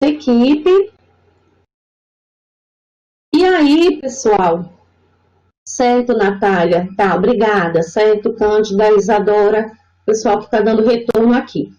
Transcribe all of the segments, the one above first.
equipe. E aí, pessoal? Certo, Natália? Tá, obrigada. Certo, Cândida, Isadora, pessoal que está dando retorno aqui.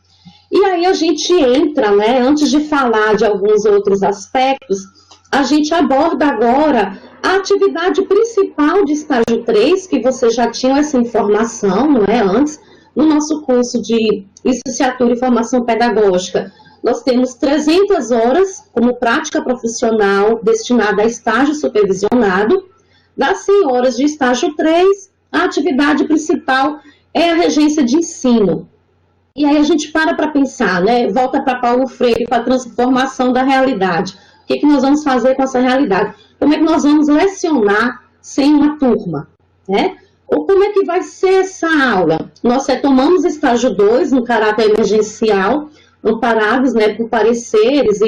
E aí a gente entra, né, antes de falar de alguns outros aspectos, a gente aborda agora a atividade principal de estágio 3, que vocês já tinham essa informação, não é, antes, no nosso curso de licenciatura e formação pedagógica. Nós temos 300 horas como prática profissional destinada a estágio supervisionado. Das 100 horas de estágio 3, a atividade principal é a regência de ensino. E aí a gente para pensar, né? Volta para Paulo Freire, para a transformação da realidade. O que nós vamos fazer com essa realidade? Como é que nós vamos lecionar sem uma turma, né? Ou como é que vai ser essa aula? Nós retomamos estágio 2, no caráter emergencial, amparados, né, por pareceres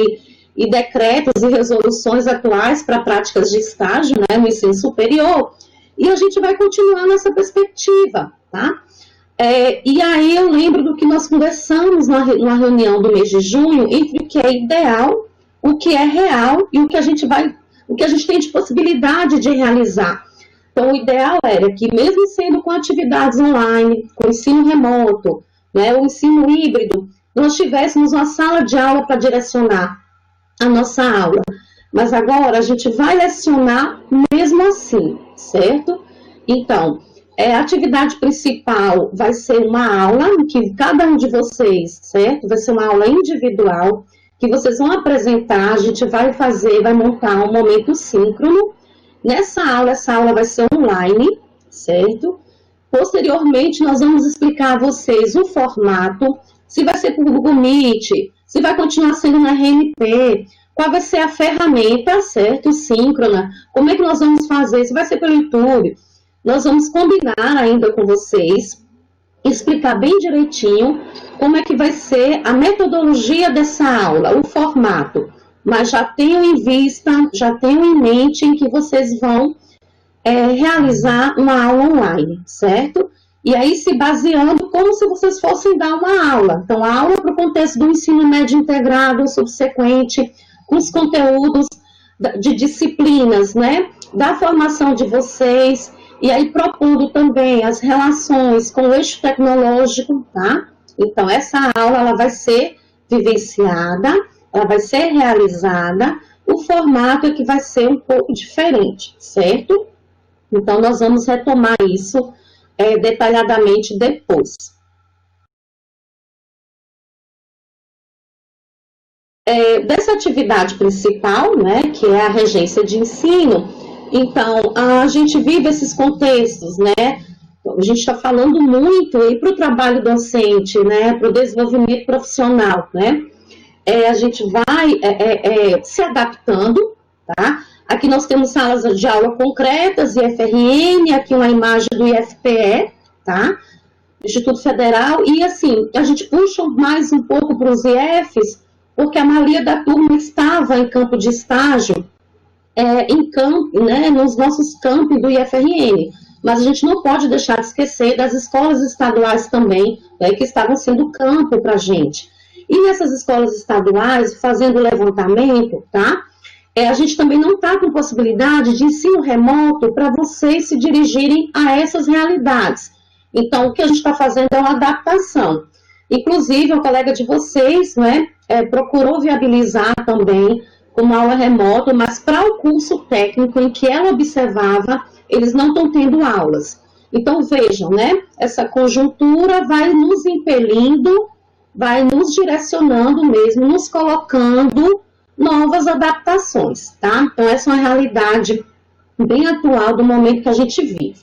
e decretos e resoluções atuais para práticas de estágio, né, no ensino superior, e a gente vai continuar nessa perspectiva, tá? E aí eu lembro do que nós conversamos na reunião do mês de junho, entre o que é ideal, o que é real e o que a gente tem de possibilidade de realizar. Então, o ideal era que, mesmo sendo com atividades online, com ensino remoto, né, o ensino híbrido, nós tivéssemos uma sala de aula para direcionar a nossa aula. Mas agora a gente vai lecionar mesmo assim, certo? Então, a atividade principal vai ser uma aula em que cada um de vocês, certo? Vai ser uma aula individual, que vocês vão apresentar, a gente vai montar um momento síncrono. Essa aula vai ser online, certo? Posteriormente, nós vamos explicar a vocês o formato, se vai ser por Google Meet, se vai continuar sendo na RMP, qual vai ser a ferramenta, certo? Síncrona, como é que nós vamos fazer, se vai ser pelo YouTube. Nós vamos combinar ainda com vocês, explicar bem direitinho como é que vai ser a metodologia dessa aula, o formato. Mas já tenham em vista, já tenham em mente em que vocês vão realizar uma aula online, certo? E aí se baseando como se vocês fossem dar uma aula. Então, a aula para o contexto do ensino médio integrado, subsequente, com os conteúdos de disciplinas, né? Da formação de vocês, e aí propondo também as relações com o eixo tecnológico, tá? Então, essa aula, ela vai ser vivenciada, ela vai ser realizada, o formato é que vai ser um pouco diferente, certo? Então, nós vamos retomar isso detalhadamente depois. Dessa atividade principal, né, que é a regência de ensino, então, a gente vive esses contextos, né? A gente está falando muito aí para o trabalho docente, né, para o desenvolvimento profissional, né? A gente vai se adaptando, tá? Aqui nós temos salas de aula concretas, IFRN, aqui uma imagem do IFPE, tá? Instituto Federal, e assim, a gente puxa mais um pouco para os IFs, porque a maioria da turma estava em campo de estágio, em campo, né, nos nossos campos do IFRN, mas a gente não pode deixar de esquecer das escolas estaduais também, né, que estavam sendo campo para a gente. E nessas escolas estaduais, fazendo levantamento, tá? A gente também não está com possibilidade de ensino remoto para vocês se dirigirem a essas realidades. Então, o que a gente está fazendo é uma adaptação. Inclusive, o colega de vocês, né, procurou viabilizar também como aula remota, mas para o curso técnico em que ela observava, eles não estão tendo aulas. Então, vejam, né, essa conjuntura vai nos impelindo, vai nos direcionando mesmo, nos colocando novas adaptações, tá? Então, essa é uma realidade bem atual do momento que a gente vive.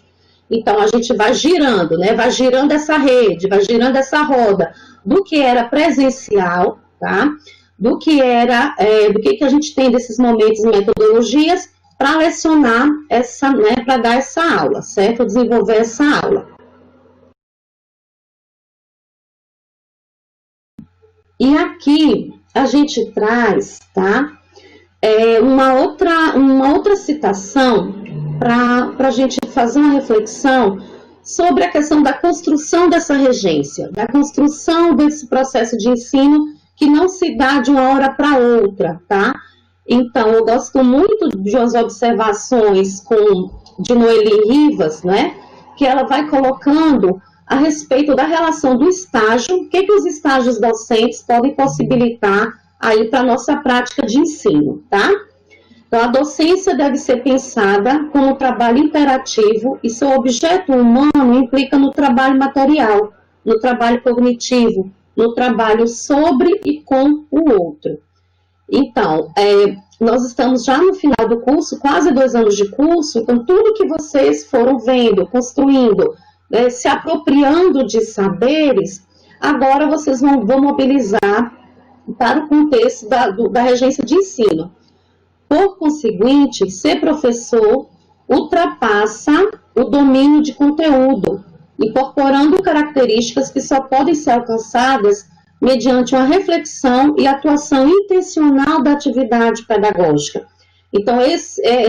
Então, a gente vai girando, né? Vai girando essa rede, vai girando essa roda do que era presencial, tá? Do que era, do que a gente tem desses momentos e metodologias para lecionar essa, né? Para dar essa aula, certo? Desenvolver essa aula. E aqui a gente traz, tá? Uma outra citação para a gente fazer uma reflexão sobre a questão da construção dessa regência, da construção desse processo de ensino que não se dá de uma hora para outra, tá? Então, eu gosto muito de umas observações de Noeli Rivas, né? Que ela vai colocando a respeito da relação do estágio, o que os estágios docentes podem possibilitar aí para a nossa prática de ensino, tá? Então, a docência deve ser pensada como trabalho interativo e seu objeto humano implica no trabalho material, no trabalho cognitivo, no trabalho sobre e com o outro. Então, nós estamos já no final do curso, quase 2 anos de curso, então tudo que vocês foram vendo, construindo, né, se apropriando de saberes, agora vocês vão mobilizar para o contexto da regência de ensino. Por conseguinte, ser professor ultrapassa o domínio de conteúdo, incorporando características que só podem ser alcançadas mediante uma reflexão e atuação intencional da atividade pedagógica. Então,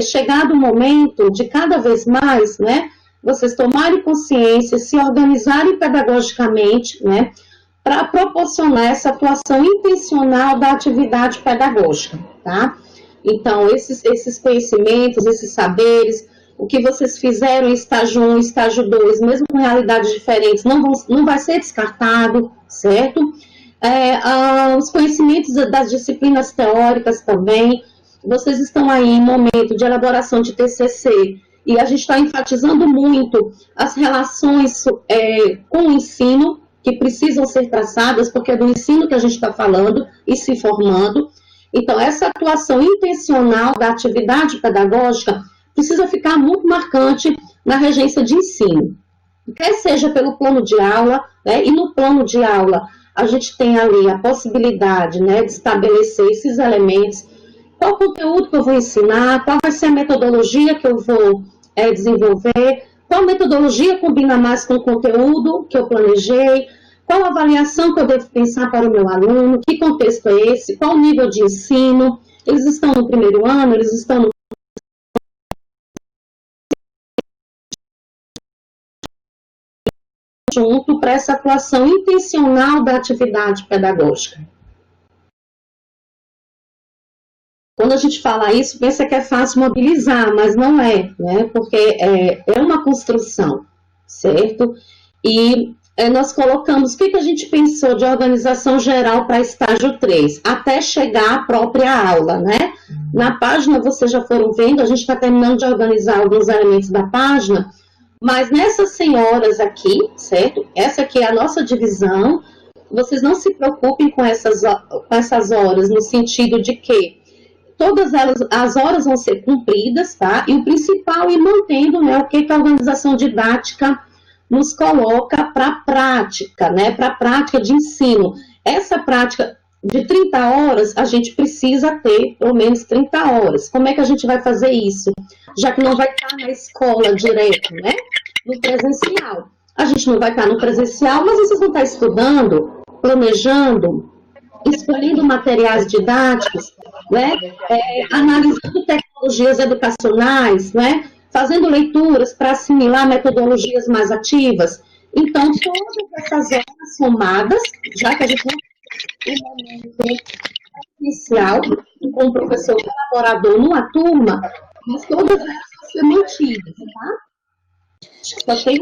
chegado o momento de cada vez mais, né, vocês tomarem consciência, se organizarem pedagogicamente, né, para proporcionar essa atuação intencional da atividade pedagógica, tá? Então, esses conhecimentos, esses saberes, o que vocês fizeram em estágio 1, estágio 2, mesmo com realidades diferentes, não vai ser descartado, certo? Os conhecimentos das disciplinas teóricas também, vocês estão aí em momento de elaboração de TCC, e a gente está enfatizando muito as relações com o ensino, que precisam ser traçadas, porque é do ensino que a gente está falando e se formando. Então, essa atuação intencional da atividade pedagógica precisa ficar muito marcante na regência de ensino, quer seja pelo plano de aula, né, e no plano de aula a gente tem ali a possibilidade, né, de estabelecer esses elementos, qual conteúdo que eu vou ensinar, qual vai ser a metodologia que eu vou desenvolver, qual metodologia combina mais com o conteúdo que eu planejei, qual avaliação que eu devo pensar para o meu aluno, que contexto é esse, qual nível de ensino, eles estão no primeiro ano, eles estão no junto para essa atuação intencional da atividade pedagógica. Quando a gente fala isso, pensa que é fácil mobilizar, mas não é, né? Porque é uma construção, certo? E nós colocamos, o que a gente pensou de organização geral para estágio 3, até chegar à própria aula, né? Na página, vocês já foram vendo, a gente está terminando de organizar alguns elementos da página, mas nessas senhoras aqui, certo? Essa aqui é a nossa divisão, vocês não se preocupem com essas horas, no sentido de que todas as horas vão ser cumpridas, tá? E o principal é ir mantendo, né, o que a organização didática nos coloca para a prática, né? Para a prática de ensino. Essa prática de 30 horas, a gente precisa ter pelo menos 30 horas. Como é que a gente vai fazer isso? Já que não vai estar na escola direto, né? No presencial. A gente não vai estar no presencial, mas vocês vão estar estudando, planejando, escolhendo materiais didáticos, né? Analisando tecnologias educacionais, né? Fazendo leituras para assimilar metodologias mais ativas. Então, todas essas horas somadas, já que a gente não tem um momento inicial com o professor colaborador numa turma, mas todas elas vão ser mantidas, tá? Só tem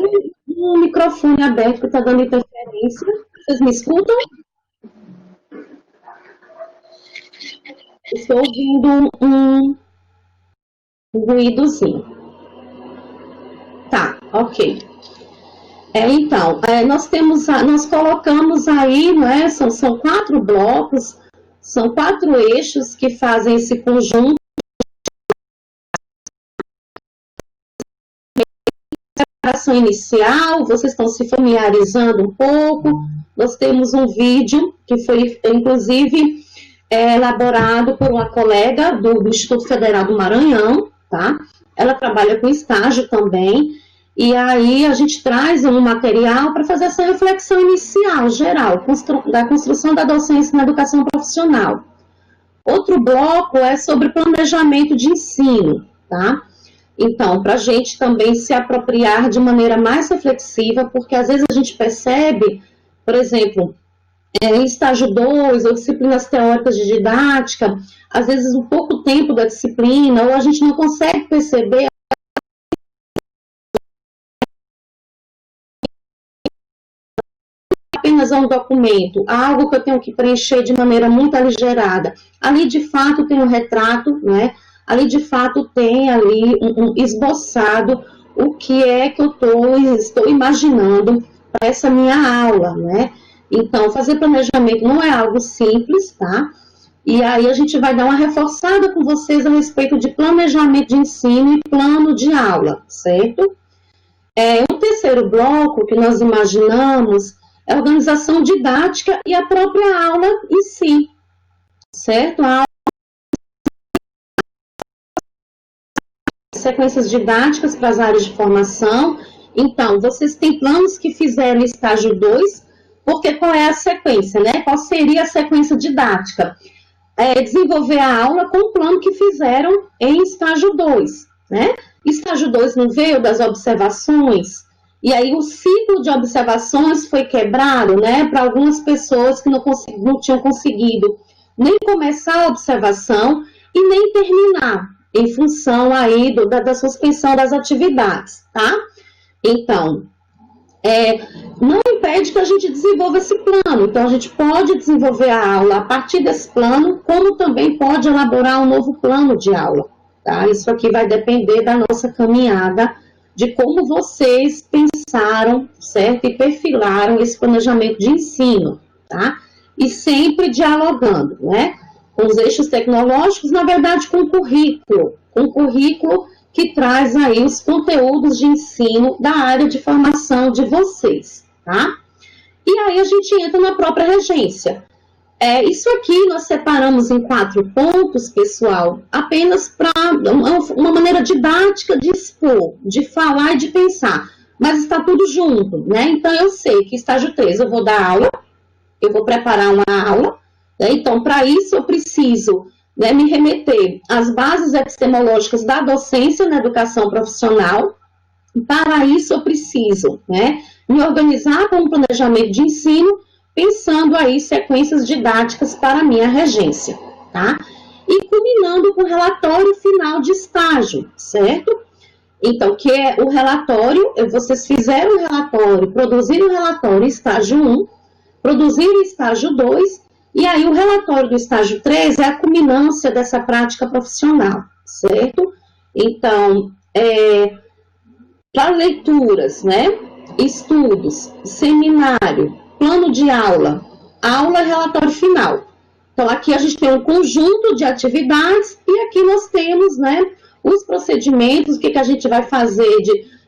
um microfone aberto que está dando interferência. Vocês me escutam? Estou ouvindo um ruídozinho. Tá, ok. Então, nós colocamos aí, né, são 4 blocos, são 4 eixos que fazem esse conjunto. Preparação inicial, vocês estão se familiarizando um pouco. Nós temos um vídeo que foi, inclusive, elaborado por uma colega do Instituto Federal do Maranhão, tá? Ela trabalha com estágio também, e aí a gente traz um material para fazer essa reflexão inicial, geral, da construção da docência na educação profissional. Outro bloco é sobre planejamento de ensino, tá? Então, para a gente também se apropriar de maneira mais reflexiva, porque às vezes a gente percebe, por exemplo, em estágio 2, ou disciplinas teóricas de didática, às vezes um pouco tempo da disciplina, ou a gente não consegue perceber apenas um documento, algo que eu tenho que preencher de maneira muito aligerada. Ali, de fato, tem um retrato, né? Ali, de fato, tem ali um esboçado o que é que eu estou imaginando para essa minha aula, né? Então, fazer planejamento não é algo simples, tá? E aí a gente vai dar uma reforçada com vocês a respeito de planejamento de ensino e plano de aula, certo? O terceiro bloco que nós imaginamos é a organização didática e a própria aula em si, certo? A sequências didáticas para as áreas de formação. Então, vocês têm planos que fizeram estágio 2, porque qual é a sequência, né? Qual seria a sequência didática? Desenvolver a aula com o plano que fizeram em estágio 2, né? Estágio 2 não veio das observações, e aí o ciclo de observações foi quebrado, né? Para algumas pessoas que não tinham conseguido nem começar a observação e nem terminar, em função aí da suspensão das atividades, tá? Então, não impede que a gente desenvolva esse plano. Então, a gente pode desenvolver a aula a partir desse plano, como também pode elaborar um novo plano de aula, tá? Isso aqui vai depender da nossa caminhada, de como vocês pensaram, certo? E perfilaram esse planejamento de ensino, tá? E sempre dialogando, né? Com os eixos tecnológicos, na verdade, com o currículo que traz aí os conteúdos de ensino da área de formação de vocês, tá? E aí a gente entra na própria regência. Isso aqui nós separamos em 4 pontos, pessoal, apenas para uma maneira didática de expor, de falar e de pensar, mas está tudo junto, né? Então eu sei que estágio 3 eu vou dar aula, eu vou preparar uma aula, né? Então para isso eu preciso, né, me remeter às bases epistemológicas da docência na educação profissional. Para isso eu preciso, né, me organizar com um planejamento de ensino, pensando aí sequências didáticas para a minha regência, tá? E culminando com o relatório final de estágio, certo? Então, que é o relatório, vocês fizeram o relatório, produziram o relatório estágio 1, produziram estágio 2, e aí o relatório do estágio 3 é a culminância dessa prática profissional, certo? Então, para leituras, né? Estudos, seminário, plano de aula, relatório final. Então, aqui a gente tem um conjunto de atividades e aqui nós temos, né, os procedimentos, o que a gente vai fazer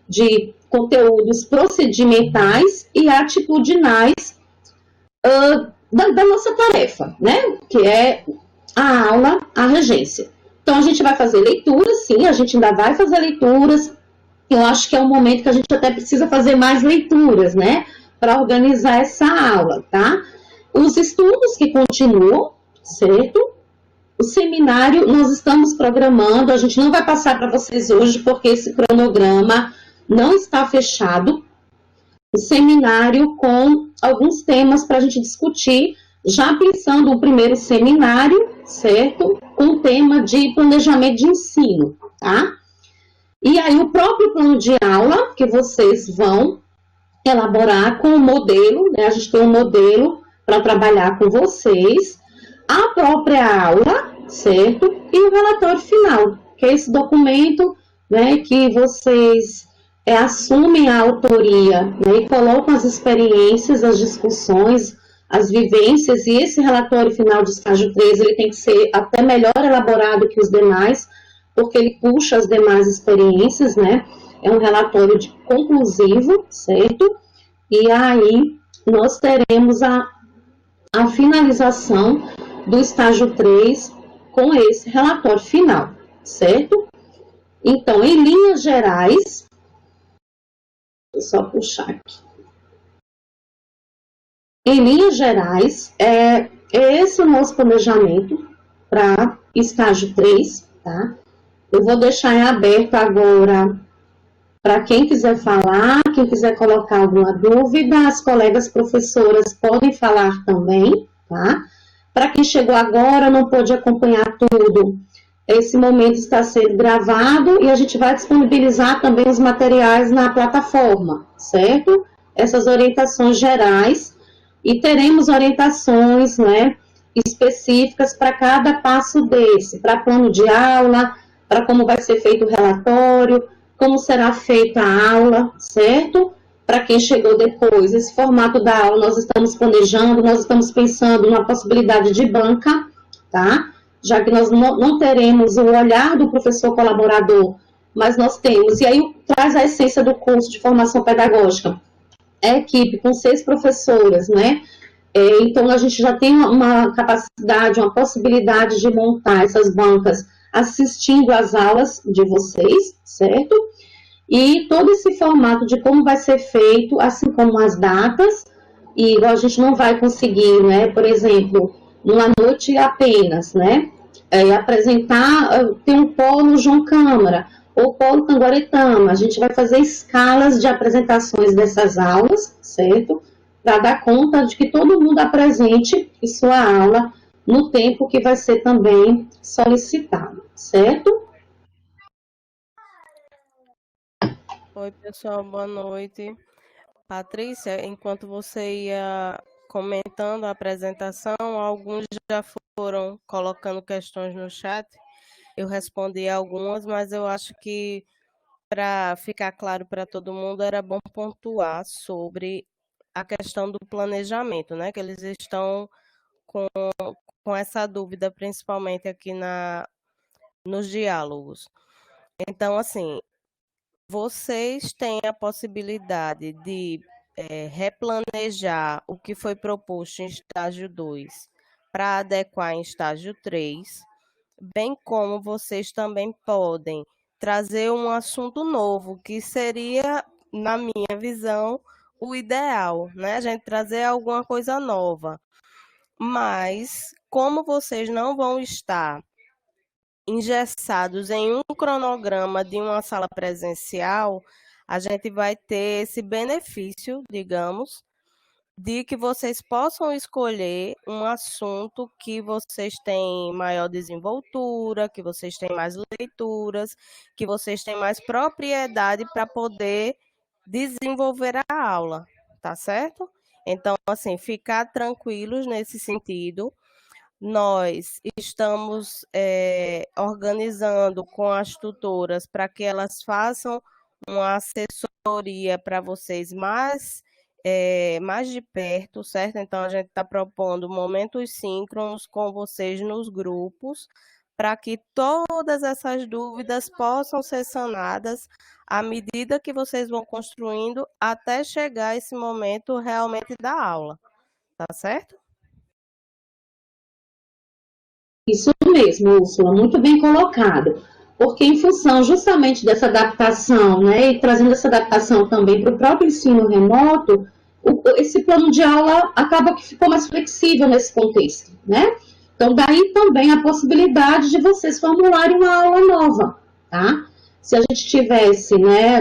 de conteúdos procedimentais e atitudinais da nossa tarefa, né, que é a aula, a regência. Então, a gente vai fazer leituras, sim, a gente ainda vai fazer leituras. Eu acho que é um momento que a gente até precisa fazer mais leituras, né, para organizar essa aula, tá? Os estudos que continuam, certo? O seminário nós estamos programando, a gente não vai passar para vocês hoje, porque esse cronograma não está fechado. O seminário com alguns temas para a gente discutir, já pensando o primeiro seminário, certo? Com o tema de planejamento de ensino, tá? E aí o próprio plano de aula que vocês vão elaborar com o modelo, né? A gente tem um modelo para trabalhar com vocês, a própria aula, certo? E o relatório final, que é esse documento, né, que vocês assumem a autoria, né, e colocam as experiências, as discussões, as vivências, e esse relatório final de estágio 3, ele tem que ser até melhor elaborado que os demais, porque ele puxa as demais experiências, né? É um relatório conclusivo, certo? E aí nós teremos a finalização do estágio 3 com esse relatório final, certo? Então, em linhas gerais, vou só puxar aqui. Em linhas gerais, esse é o nosso planejamento para estágio 3, tá? Eu vou deixar em aberto agora Para quem quiser falar, quem quiser colocar alguma dúvida, as colegas professoras podem falar também, tá? Para quem chegou agora, não pôde acompanhar tudo, esse momento está sendo gravado e a gente vai disponibilizar também os materiais na plataforma, certo? Essas orientações gerais e teremos orientações, né, específicas para cada passo desse, para plano de aula, para como vai ser feito o relatório, como será feita a aula, certo? Para quem chegou depois, esse formato da aula nós estamos planejando, nós estamos pensando numa possibilidade de banca, tá? Já que nós não teremos o olhar do professor colaborador, mas nós temos, e aí traz a essência do curso de formação pedagógica, é equipe com 6 professoras, né? Então, a gente já tem uma capacidade, uma possibilidade de montar essas bancas assistindo às aulas de vocês, certo? E todo esse formato de como vai ser feito, assim como as datas, e a gente não vai conseguir, né, por exemplo, numa noite apenas, né, apresentar, tem um polo João Câmara, ou polo Canguaretama, a gente vai fazer escalas de apresentações dessas aulas, certo? Para dar conta de que todo mundo apresente em sua aula no tempo que vai ser também solicitado, certo? Oi, pessoal, boa noite. Patrícia, enquanto você ia comentando a apresentação, alguns já foram colocando questões no chat. Eu respondi algumas, mas eu acho que para ficar claro para todo mundo era bom pontuar sobre a questão do planejamento, né? Que eles estão com essa dúvida, principalmente aqui nos diálogos. Então, assim, vocês têm a possibilidade de replanejar o que foi proposto em estágio 2 para adequar em estágio 3, bem como vocês também podem trazer um assunto novo, que seria, na minha visão, o ideal, né? A gente trazer alguma coisa nova. Mas, como vocês não vão estar engessados em um cronograma de uma sala presencial, a gente vai ter esse benefício, digamos, de que vocês possam escolher um assunto que vocês têm maior desenvoltura, que vocês têm mais leituras, que vocês têm mais propriedade para poder desenvolver a aula, tá certo? Então, assim, ficar tranquilos nesse sentido. Nós estamos organizando com as tutoras para que elas façam uma assessoria para vocês mais de perto, certo? Então, a gente está propondo momentos síncronos com vocês nos grupos, para que todas essas dúvidas possam ser sanadas à medida que vocês vão construindo até chegar esse momento realmente da aula, tá certo? Isso mesmo, Úrsula, muito bem colocado. Porque em função justamente dessa adaptação, né, e trazendo essa adaptação também para o próprio ensino remoto, esse plano de aula acaba que ficou mais flexível nesse contexto, né? Então, daí também a possibilidade de vocês formularem uma aula nova, tá? Se a gente tivesse, né,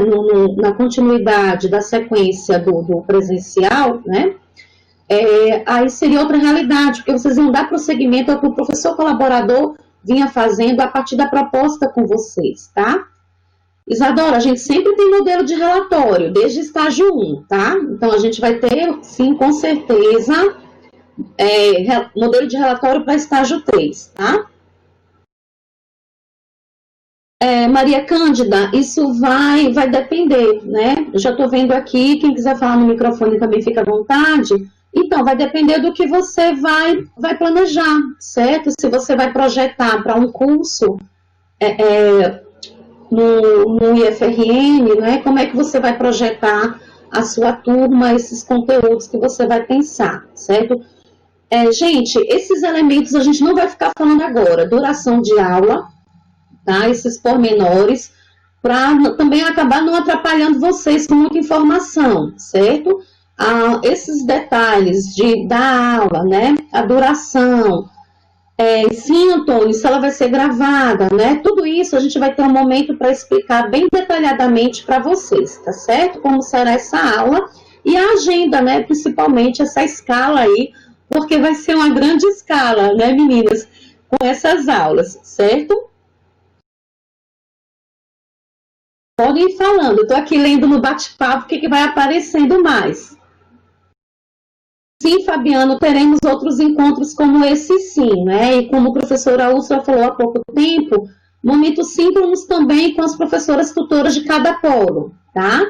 na continuidade da sequência do presencial, né, aí seria outra realidade, porque vocês iam dar prosseguimento ao que o professor colaborador vinha fazendo a partir da proposta com vocês, tá? Isadora, a gente sempre tem modelo de relatório, desde estágio 1, tá? Então, a gente vai ter, sim, com certeza, modelo de relatório para estágio 3, tá? Maria Cândida, isso vai depender, né? Eu já estou vendo aqui, quem quiser falar no microfone também fica à vontade. Então, vai depender do que você vai planejar, certo? Se você vai projetar para um curso no IFRN, né? Como é que você vai projetar a sua turma, esses conteúdos que você vai pensar, certo? Gente, esses elementos a gente não vai ficar falando agora. Duração de aula, tá? Esses pormenores, para também acabar não atrapalhando vocês com muita informação, certo? Esses detalhes da aula, né? A duração, Sim, Antônio, se ela vai ser gravada, né? Tudo isso a gente vai ter um momento para explicar bem detalhadamente para vocês, tá certo? Como será essa aula e a agenda, né? Principalmente essa escala aí, porque vai ser uma grande escala, né, meninas? Com essas aulas, certo? Podem ir falando, eu estou aqui lendo no bate-papo o que vai aparecendo mais. Sim, Fabiano, teremos outros encontros como esse sim, né? E como a professora Úrsula falou há pouco tempo, momentos síncronos também com as professoras tutoras de cada polo, tá?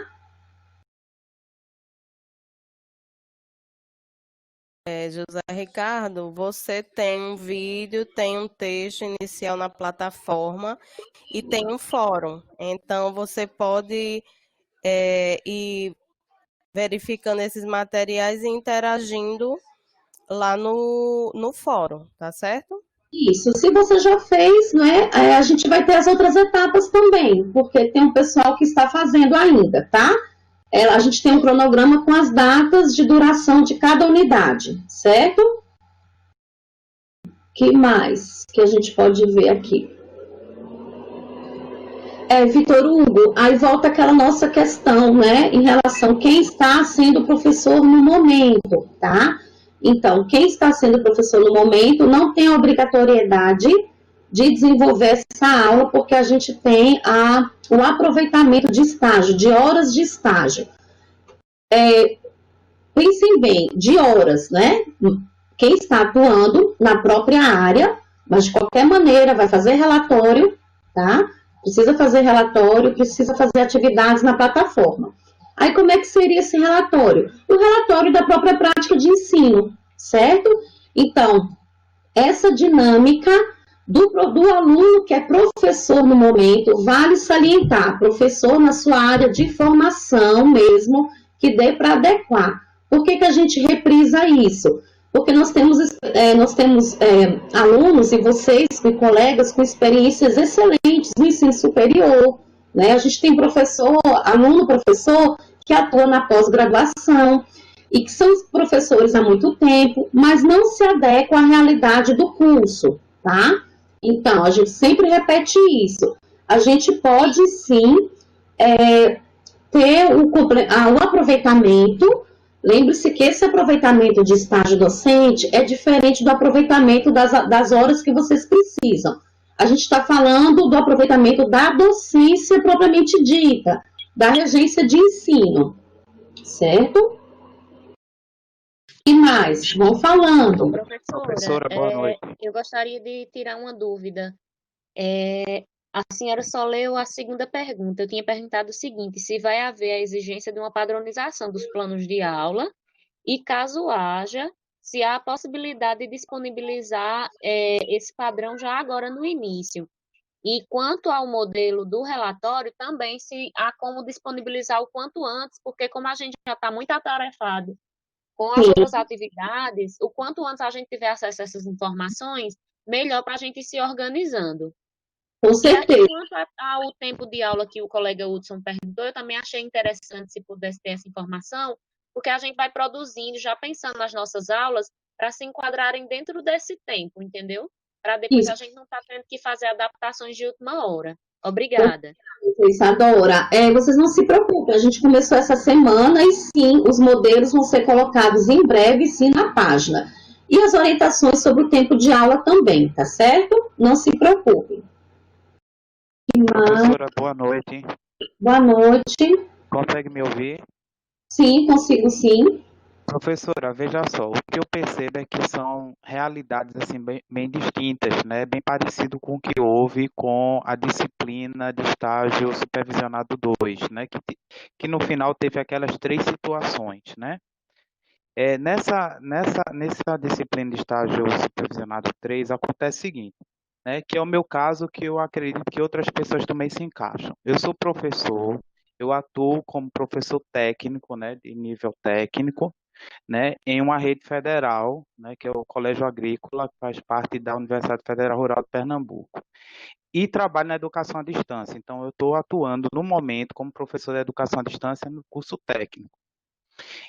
José Ricardo, você tem um vídeo, tem um texto inicial na plataforma e tem um fórum. Então, você pode ir verificando esses materiais e interagindo lá no fórum, tá certo? Isso, se você já fez, né, a gente vai ter as outras etapas também, porque tem um pessoal que está fazendo ainda, tá? A gente tem um cronograma com as datas de duração de cada unidade, certo? Que mais que a gente pode ver aqui? Vitor Hugo, aí volta aquela nossa questão, né, em relação a quem está sendo professor no momento, tá? Então, quem está sendo professor no momento não tem a obrigatoriedade de desenvolver essa aula, porque a gente tem o aproveitamento de estágio, de horas de estágio. Pensem bem, de horas, né? Quem está atuando na própria área, mas de qualquer maneira vai fazer relatório, tá? Precisa fazer relatório, precisa fazer atividades na plataforma. Aí, como é que seria esse relatório? O relatório da própria prática de ensino, certo? Então, essa dinâmica do aluno que é professor no momento, vale salientar, professor na sua área de formação mesmo, que dê para adequar. Por que a gente reprisa isso? Porque nós temos alunos e vocês, colegas, com experiências excelentes no ensino superior, né? A gente tem aluno-professor, que atua na pós-graduação, e que são professores há muito tempo, mas não se adequam à realidade do curso, tá? Então, a gente sempre repete isso. A gente pode, sim, ter o aproveitamento. Lembre-se que esse aproveitamento de estágio docente é diferente do aproveitamento das horas que vocês precisam. A gente está falando do aproveitamento da docência propriamente dita, da regência de ensino, certo? E mais? Vão falando. Professora, boa noite. Eu gostaria de tirar uma dúvida. A senhora só leu a segunda pergunta. Eu tinha perguntado o seguinte: se vai haver a exigência de uma padronização dos planos de aula e, caso haja, se há a possibilidade de disponibilizar esse padrão já agora no início. E quanto ao modelo do relatório, também se há como disponibilizar o quanto antes, porque como a gente já está muito atarefado com as outras atividades, o quanto antes a gente tiver acesso a essas informações, melhor para a gente ir se organizando. Com certeza. E quanto ao tempo de aula que o colega Hudson perguntou, eu também achei interessante se pudesse ter essa informação, porque a gente vai produzindo, já pensando nas nossas aulas, para se enquadrarem dentro desse tempo, entendeu? Para depois a gente não estar tendo que fazer adaptações de última hora. Obrigada. Isadora, vocês não se preocupem, a gente começou essa semana e sim, os modelos vão ser colocados em breve, sim, na página. E as orientações sobre o tempo de aula também, tá certo? Não se preocupem. Professora, boa noite. Boa noite. Consegue me ouvir? Sim, consigo sim. Professora, veja só, o que eu percebo é que são realidades assim bem distintas, né? Bem parecido com o que houve com a disciplina de estágio supervisionado 2, né? Que no final teve aquelas 3 situações, né? Nessa disciplina de estágio supervisionado 3 acontece o seguinte, né? Que é o meu caso, que eu acredito que outras pessoas também se encaixam. Eu sou professor, eu atuo como professor técnico, né? De nível técnico, né, em uma rede federal, né, que é o Colégio Agrícola, que faz parte da Universidade Federal Rural de Pernambuco. E trabalho na educação à distância. Então, eu estou atuando no momento como professor de educação à distância no curso técnico.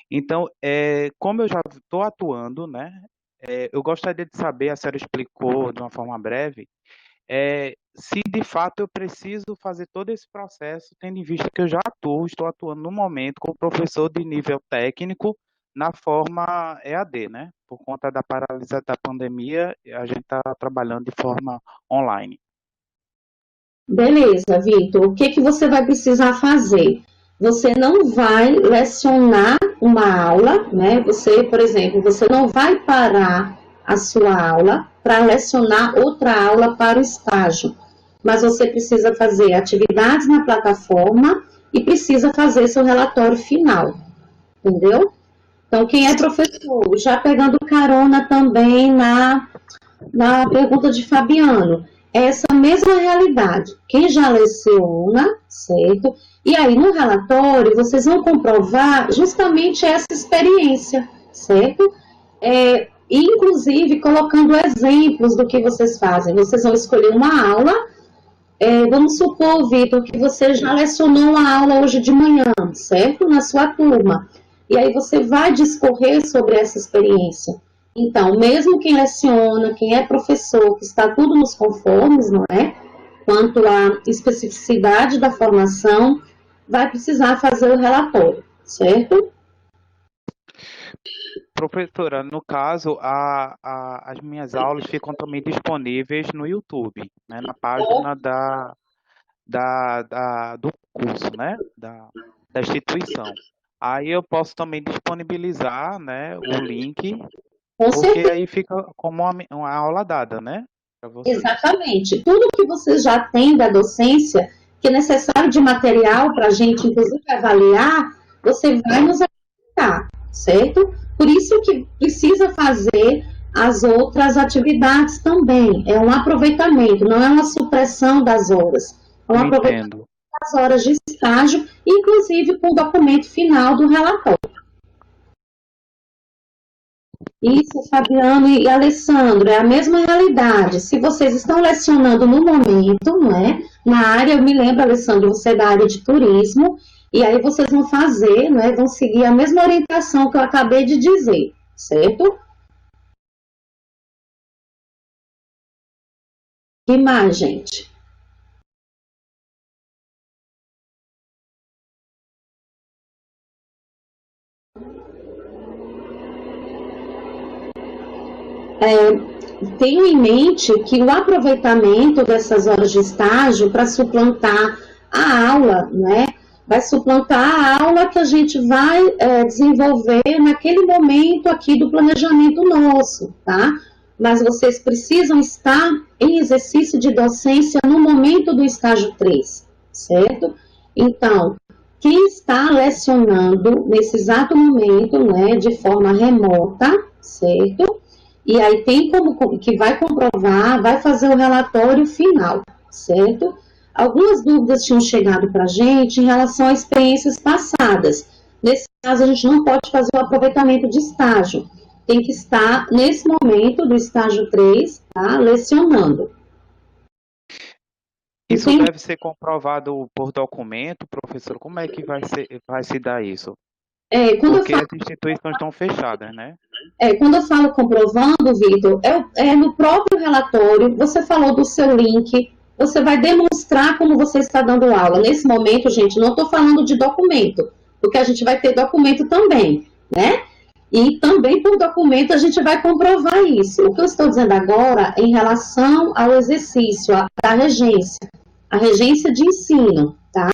Então, como eu já estou atuando, né, eu gostaria de saber, a senhora explicou de uma forma breve, se de fato eu preciso fazer todo esse processo, tendo em vista que eu já estou atuando no momento como professor de nível técnico na forma EAD, né? Por conta da paralisia da pandemia, a gente está trabalhando de forma online. Beleza, Vitor. O que você vai precisar fazer? Você não vai lecionar uma aula, né? Você, por exemplo, você não vai parar a sua aula para lecionar outra aula para o estágio, mas você precisa fazer atividades na plataforma e precisa fazer seu relatório final, entendeu? Então, quem é professor, já pegando carona também na pergunta de Fabiano, é essa mesma realidade. Quem já leciona, certo? E aí, no relatório, vocês vão comprovar justamente essa experiência, certo? Inclusive, colocando exemplos do que vocês fazem. Vocês vão escolher uma aula. Vamos supor, Vitor, que você já lecionou uma aula hoje de manhã, certo? Na sua turma. E aí você vai discorrer sobre essa experiência. Então, mesmo quem leciona, quem é professor, que está tudo nos conformes, não é? Quanto à especificidade da formação, vai precisar fazer o relatório, certo? Professora, no caso, as minhas aulas ficam também disponíveis no YouTube, né? Na página do curso, né? Da instituição. Aí eu posso também disponibilizar, né, o link, porque aí fica como uma aula dada, né? Exatamente. Tudo que você já tem da docência, que é necessário de material para a gente, inclusive, avaliar, você vai nos apresentar, certo? Por isso que precisa fazer as outras atividades também. É um aproveitamento, não é uma supressão das horas. É um aproveitamento das horas de estágio, inclusive com o documento final do relatório. Isso, Fabiano e Alessandro, é a mesma realidade. Se vocês estão lecionando no momento, não é? Na área, eu me lembro, Alessandro, você é da área de turismo, e aí vocês vão fazer, não é? Vão seguir a mesma orientação que eu acabei de dizer, certo? Que mais, gente? Tenho em mente que o aproveitamento dessas horas de estágio para suplantar a aula, né? Vai suplantar a aula que a gente vai desenvolver naquele momento aqui do planejamento nosso, tá? Mas vocês precisam estar em exercício de docência no momento do estágio 3, certo? Então, quem está lecionando nesse exato momento, né, de forma remota, certo? E aí tem como que vai comprovar, vai fazer o relatório final, certo? Algumas dúvidas tinham chegado para a gente em relação a experiências passadas. Nesse caso, a gente não pode fazer o aproveitamento de estágio. Tem que estar, nesse momento do estágio 3, tá, lecionando. Isso deve ser comprovado por documento, professor? Como é que vai se dar isso? Porque as instituições estão fechadas, né? Quando eu falo comprovando, Vitor, no próprio relatório, você falou do seu link, você vai demonstrar como você está dando aula. Nesse momento, gente, não estou falando de documento, porque a gente vai ter documento também, né? E também por documento a gente vai comprovar isso. O que eu estou dizendo agora é em relação ao exercício, da regência, a regência de ensino, tá?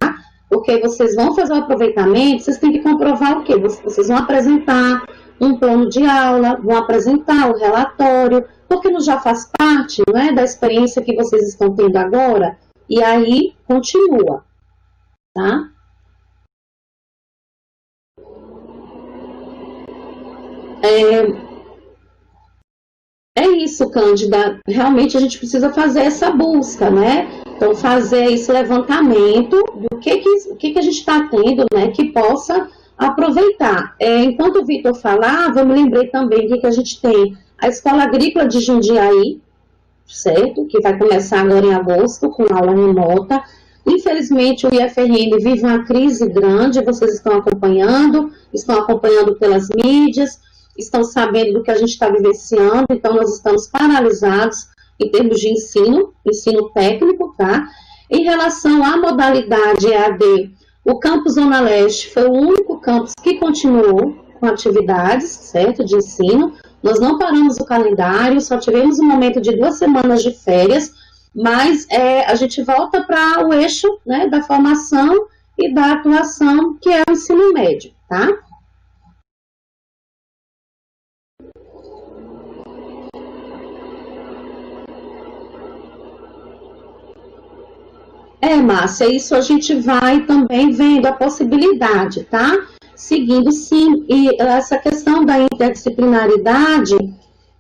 Porque vocês vão fazer o aproveitamento, vocês têm que comprovar o quê? Vocês vão apresentar um plano de aula, vão apresentar o relatório, porque não já faz parte, não é, da experiência que vocês estão tendo agora, e aí continua, tá? É isso, Cândida, realmente a gente precisa fazer essa busca, né? Então, fazer esse levantamento do que a gente está tendo, né, que possa aproveitar. Enquanto o Vitor falava, eu me lembrei também que a gente tem a Escola Agrícola de Jundiaí, certo? Que vai começar agora em agosto, com aula remota. Infelizmente, o IFRN vive uma crise grande, vocês estão acompanhando pelas mídias. estão sabendo do que a gente está vivenciando, então nós estamos paralisados em termos de ensino técnico, tá? Em relação à modalidade EAD, o campus Zona Leste foi o único campus que continuou com atividades, certo, de ensino. Nós não paramos o calendário, só tivemos um momento de 2 semanas de férias, mas a gente volta para o eixo, né, da formação e da atuação, que é o ensino médio, tá? Márcia, isso a gente vai também vendo a possibilidade, tá? Seguindo, sim, e essa questão da interdisciplinaridade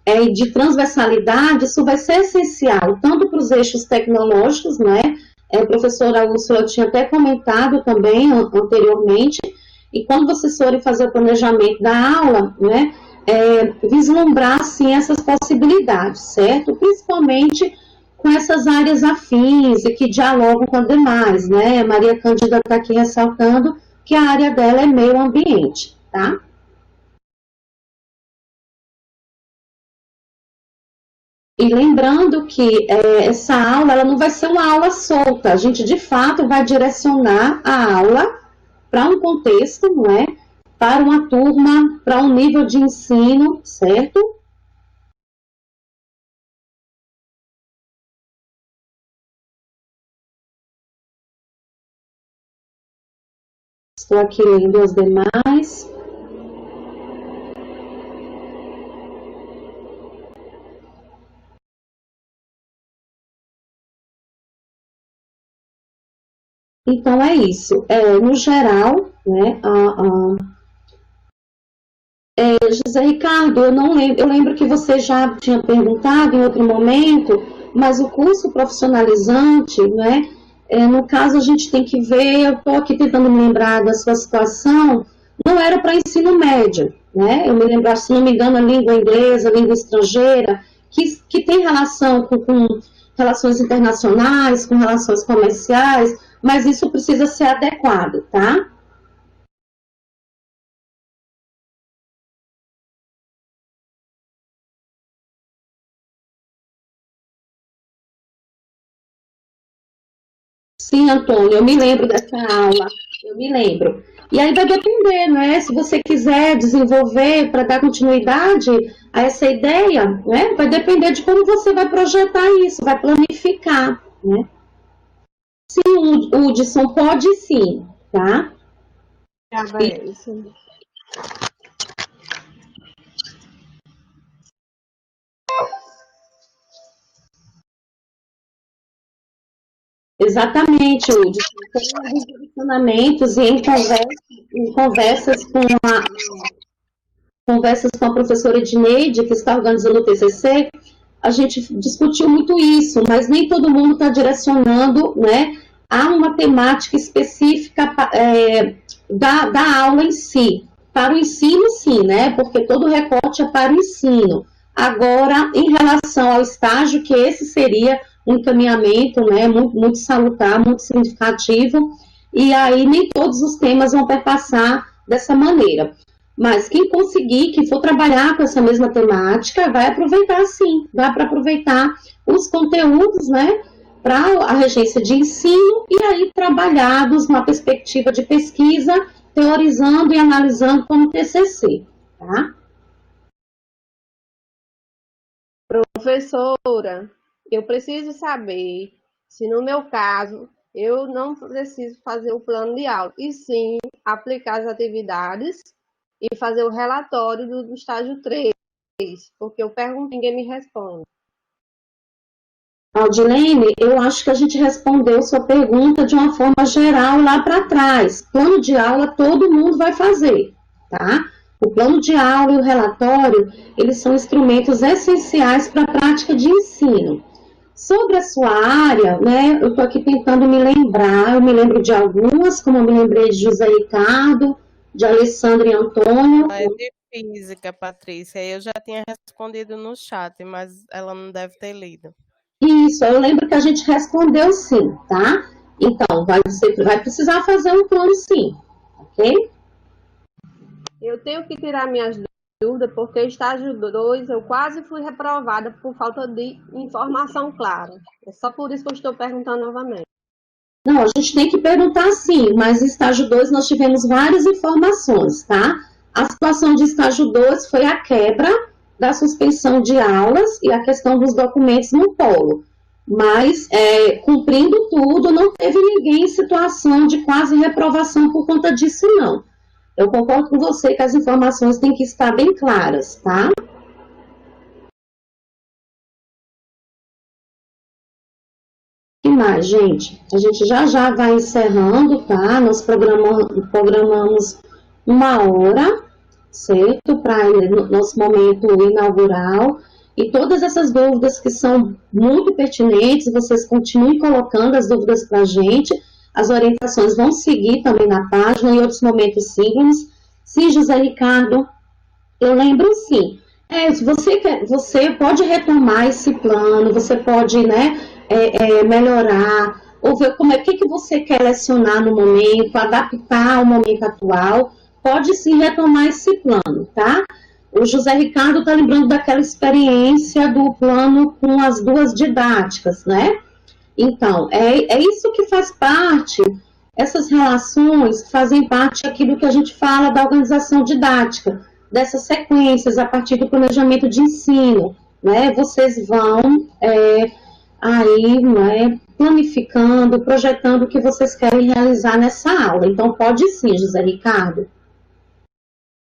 e de transversalidade, isso vai ser essencial, tanto para os eixos tecnológicos, né? A professora Úrsula tinha até comentado também anteriormente, e quando vocês forem fazer o planejamento da aula, né? Vislumbrar, sim, essas possibilidades, certo? Principalmente com essas áreas afins e que dialogam com as demais, né? Maria Cândida está aqui ressaltando que a área dela é meio ambiente, tá? E lembrando que essa aula, ela não vai ser uma aula solta, a gente de fato vai direcionar a aula para um contexto, não é? Para uma turma, para um nível de ensino, certo? Estou aqui lendo as demais. Então, é isso. No geral, né, José Ricardo, eu lembro que você já tinha perguntado em outro momento, mas o curso profissionalizante, né, no caso a gente tem que ver, eu estou aqui tentando me lembrar da sua situação, não era para ensino médio, né, eu me lembro, se não me engano, a língua inglesa, a língua estrangeira, que tem relação com relações internacionais, com relações comerciais, mas isso precisa ser adequado, tá? Sim, Antônio, eu me lembro dessa aula, eu me lembro. E aí vai depender, né? Se você quiser desenvolver para dar continuidade a essa ideia, né? Vai depender de como você vai projetar isso, vai planificar, né? Sim, o Hudson pode sim, tá? Exatamente, Hudson. Em direcionamentos e em conversas com a professora Edneide, que está organizando o TCC, a gente discutiu muito isso, mas nem todo mundo está direcionando, né, a uma temática específica da aula em si. Para o ensino, sim, né, porque todo recorte é para o ensino. Agora, em relação ao estágio, que esse seria um encaminhamento, né, muito salutar, muito significativo, e aí nem todos os temas vão perpassar dessa maneira. Mas quem conseguir, que for trabalhar com essa mesma temática, vai aproveitar sim, dá para aproveitar os conteúdos, né, para a regência de ensino, e aí trabalhados numa perspectiva de pesquisa, teorizando e analisando como TCC, tá? Professora, eu preciso saber se no meu caso eu não preciso fazer o plano de aula, e sim aplicar as atividades e fazer o relatório do estágio 3, porque eu pergunto e ninguém me responde. Aldilene, eu acho que a gente respondeu sua pergunta de uma forma geral lá para trás. Plano de aula todo mundo vai fazer, tá? O plano de aula e o relatório, eles são instrumentos essenciais para a prática de ensino. Sobre a sua área, né, eu estou aqui tentando me lembrar, eu me lembro de algumas, como eu me lembrei de José Ricardo, de Alessandro e Antônio. É de física, Patrícia, eu já tinha respondido no chat, mas ela não deve ter lido. Isso, eu lembro que a gente respondeu sim, tá? Então, vai precisar fazer um plano sim, ok? Eu tenho que tirar minhas dúvida, porque estágio 2 eu quase fui reprovada por falta de informação clara. É só por isso que eu estou perguntando novamente. Não, a gente tem que perguntar sim, mas estágio 2 nós tivemos várias informações, tá? A situação de estágio 2 foi a quebra da suspensão de aulas e a questão dos documentos no polo. Mas, cumprindo tudo, não teve ninguém em situação de quase reprovação por conta disso, não. Eu concordo com você que as informações têm que estar bem claras, tá? O que mais, gente? A gente já vai encerrando, tá? Nós programamos 1 hora, certo? Para nosso momento inaugural. E todas essas dúvidas que são muito pertinentes, vocês continuem colocando as dúvidas para a gente. As orientações vão seguir também na página em outros momentos síncronos. Sim, José Ricardo, eu lembro sim. Você pode retomar esse plano, você pode, né, melhorar, ou ver o que você quer lecionar no momento, adaptar ao momento atual. Pode sim retomar esse plano, tá? O José Ricardo está lembrando daquela experiência do plano com as 2 didáticas, né? Então, é isso que faz parte, essas relações fazem parte daquilo que a gente fala da organização didática, dessas sequências a partir do planejamento de ensino, né? Vocês vão aí, né, planificando, projetando o que vocês querem realizar nessa aula. Então, pode sim, José Ricardo.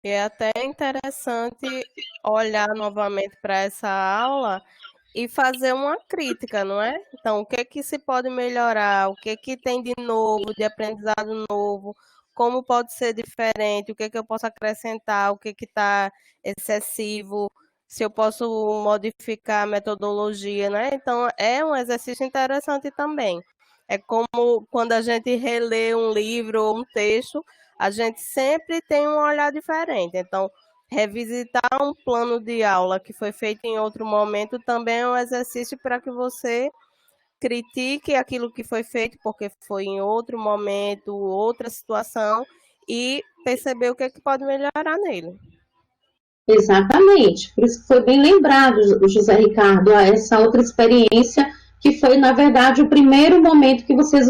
É até interessante olhar novamente para essa aula e fazer uma crítica, não é? Então, o que se pode melhorar, o que tem de novo, de aprendizado novo, como pode ser diferente, o que eu posso acrescentar, o que está excessivo, se eu posso modificar a metodologia, né? Então, é um exercício interessante também. É como quando a gente relê um livro ou um texto, a gente sempre tem um olhar diferente. Então, revisitar um plano de aula que foi feito em outro momento também é um exercício para que você critique aquilo que foi feito, porque foi em outro momento, outra situação, e perceber o que pode melhorar nele. Exatamente, por isso que foi bem lembrado, José Ricardo, essa outra experiência que foi, na verdade, o primeiro momento que vocês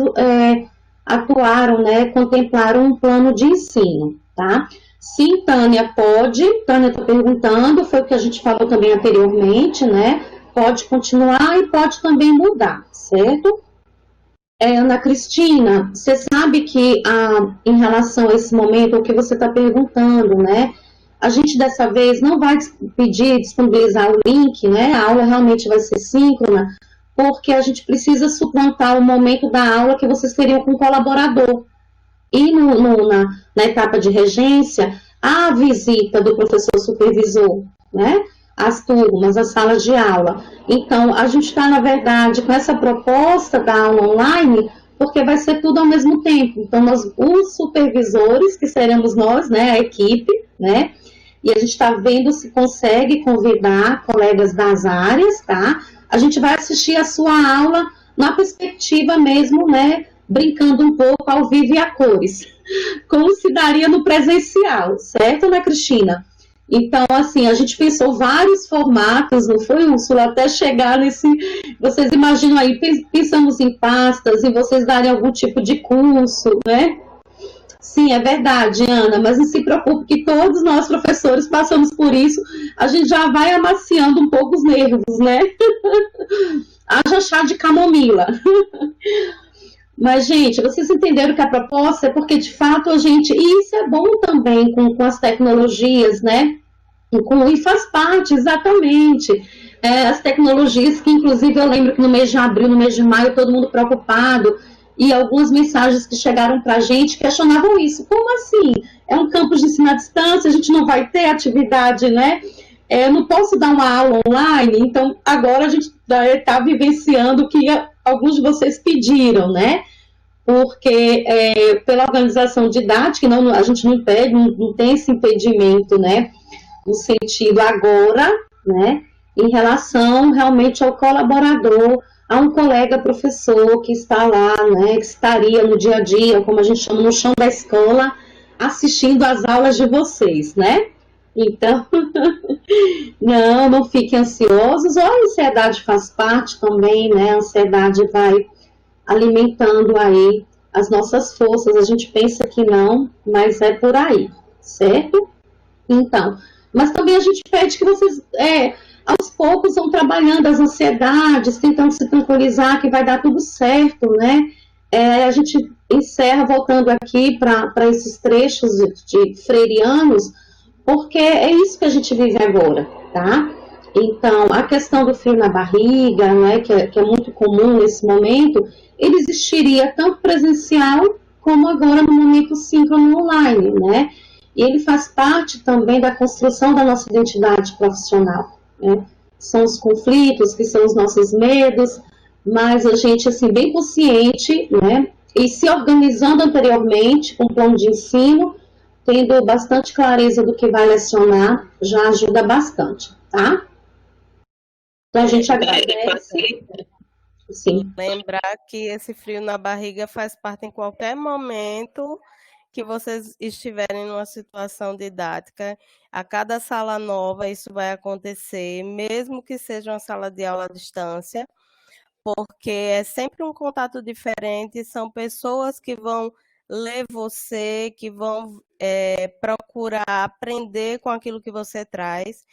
atuaram, né, contemplaram um plano de ensino, tá? Sim, Tânia, pode. Tânia está perguntando, foi o que a gente falou também anteriormente, né? Pode continuar e pode também mudar, certo? Ana Cristina, você sabe que em relação a esse momento, o que você está perguntando, né? A gente dessa vez não vai pedir, disponibilizar o link, né? A aula realmente vai ser síncrona, porque a gente precisa suplantar o momento da aula que vocês teriam com o colaborador. E na etapa de regência, a visita do professor supervisor, né? As turmas, as salas de aula. Então, a gente está, na verdade, com essa proposta da aula online, porque vai ser tudo ao mesmo tempo. Então, os supervisores, que seremos nós, né, a equipe, né? E a gente está vendo se consegue convidar colegas das áreas, tá? A gente vai assistir a sua aula na perspectiva mesmo, né? Brincando um pouco ao vivo e a cores, como se daria no presencial, certo, Ana Cristina? Então, assim, a gente pensou vários formatos, não foi, Úrsula? Até chegar nesse... Vocês imaginam aí, pensamos em pastas e vocês darem algum tipo de curso, né? Sim, é verdade, Ana, mas não se preocupe que todos nós, professores, passamos por isso. A gente já vai amaciando um pouco os nervos, né? Haja chá de camomila. Mas, gente, vocês entenderam que a proposta é porque, de fato, a gente... E isso é bom também com as tecnologias, né? E faz parte, exatamente. As tecnologias que, inclusive, eu lembro que no mês de abril, no mês de maio, todo mundo preocupado, e algumas mensagens que chegaram para a gente questionavam isso. Como assim? É um campus de ensino à distância, a gente não vai ter atividade, né? Eu não posso dar uma aula online, então agora a gente está vivenciando o que alguns de vocês pediram, né? Porque pela organização didática, a gente não impede, não tem esse impedimento, né? No sentido agora, né? Em relação realmente ao colaborador, a um colega professor que está lá, né? Que estaria no dia a dia, como a gente chama, no chão da escola, assistindo às aulas de vocês, né? Então, não fiquem ansiosos. A ansiedade faz parte também, né? A ansiedade vai alimentando aí as nossas forças. A gente pensa que não, mas é por aí, certo? Então, mas também a gente pede que vocês, aos poucos, vão trabalhando as ansiedades, tentando se tranquilizar que vai dar tudo certo, né? A gente encerra voltando aqui para esses trechos de freirianos, porque é isso que a gente vive agora, tá? Então, a questão do frio na barriga, né, que é muito comum nesse momento, ele existiria tanto presencial como agora no momento síncrono online, né? E ele faz parte também da construção da nossa identidade profissional, né? São os conflitos, que são os nossos medos, mas a gente, assim, bem consciente, né? E se organizando anteriormente com um plano de ensino, tendo bastante clareza do que vai lecionar, já ajuda bastante, tá? Então a gente agradece. Sim. Lembrar que esse frio na barriga faz parte em qualquer momento que vocês estiverem numa situação didática. A cada sala nova isso vai acontecer, mesmo que seja uma sala de aula à distância, porque é sempre um contato diferente, são pessoas que vão ler você, que vão procurar aprender com aquilo que você traz.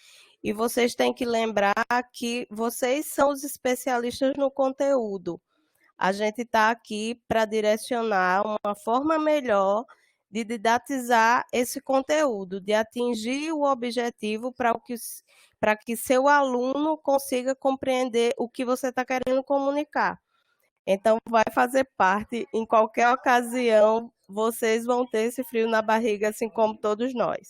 E vocês têm que lembrar que vocês são os especialistas no conteúdo. A gente está aqui para direcionar uma forma melhor de didatizar esse conteúdo, de atingir o objetivo para que seu aluno consiga compreender o que você está querendo comunicar. Então, vai fazer parte, em qualquer ocasião, vocês vão ter esse frio na barriga, assim como todos nós.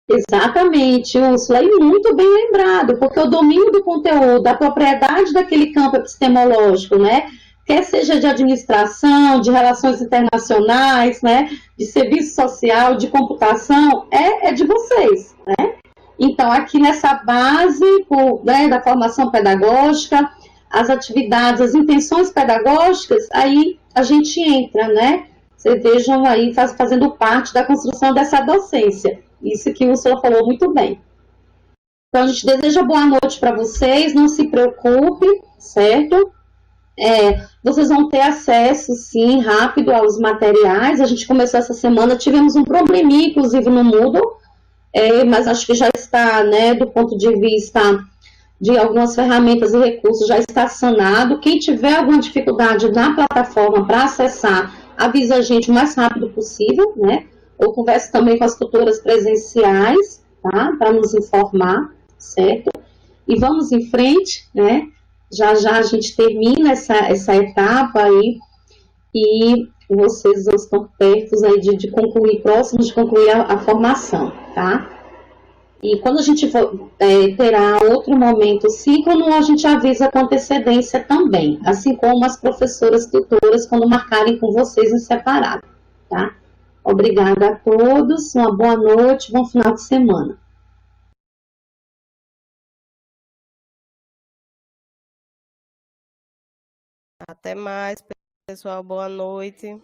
Exatamente, Úrsula, e muito bem lembrado, porque o domínio do conteúdo, a propriedade daquele campo epistemológico, né, quer seja de administração, de relações internacionais, né, de serviço social, de computação, é de vocês, né? Então, aqui nessa base né, da formação pedagógica, as atividades, as intenções pedagógicas, aí a gente entra, né? Vocês vejam aí fazendo parte da construção dessa docência. Isso que o senhor falou muito bem. Então, a gente deseja boa noite para vocês, não se preocupe, certo? Vocês vão ter acesso, sim, rápido aos materiais. A gente começou essa semana, tivemos um probleminha, inclusive, no Moodle, mas acho que já está, né, do ponto de vista de algumas ferramentas e recursos, já está sanado. Quem tiver alguma dificuldade na plataforma para acessar, avisa a gente o mais rápido possível, né? Ou converse também com as tutoras presenciais, tá? Para nos informar, certo? E vamos em frente, né? Já já a gente termina essa etapa aí e vocês estão perto aí de concluir, próximos de concluir a formação, tá? E quando a gente terá outro momento síncrono, a gente avisa com antecedência também, assim como as professoras tutoras quando marcarem com vocês em separado, tá? Obrigada a todos, uma boa noite, bom final de semana. Até mais, pessoal, boa noite.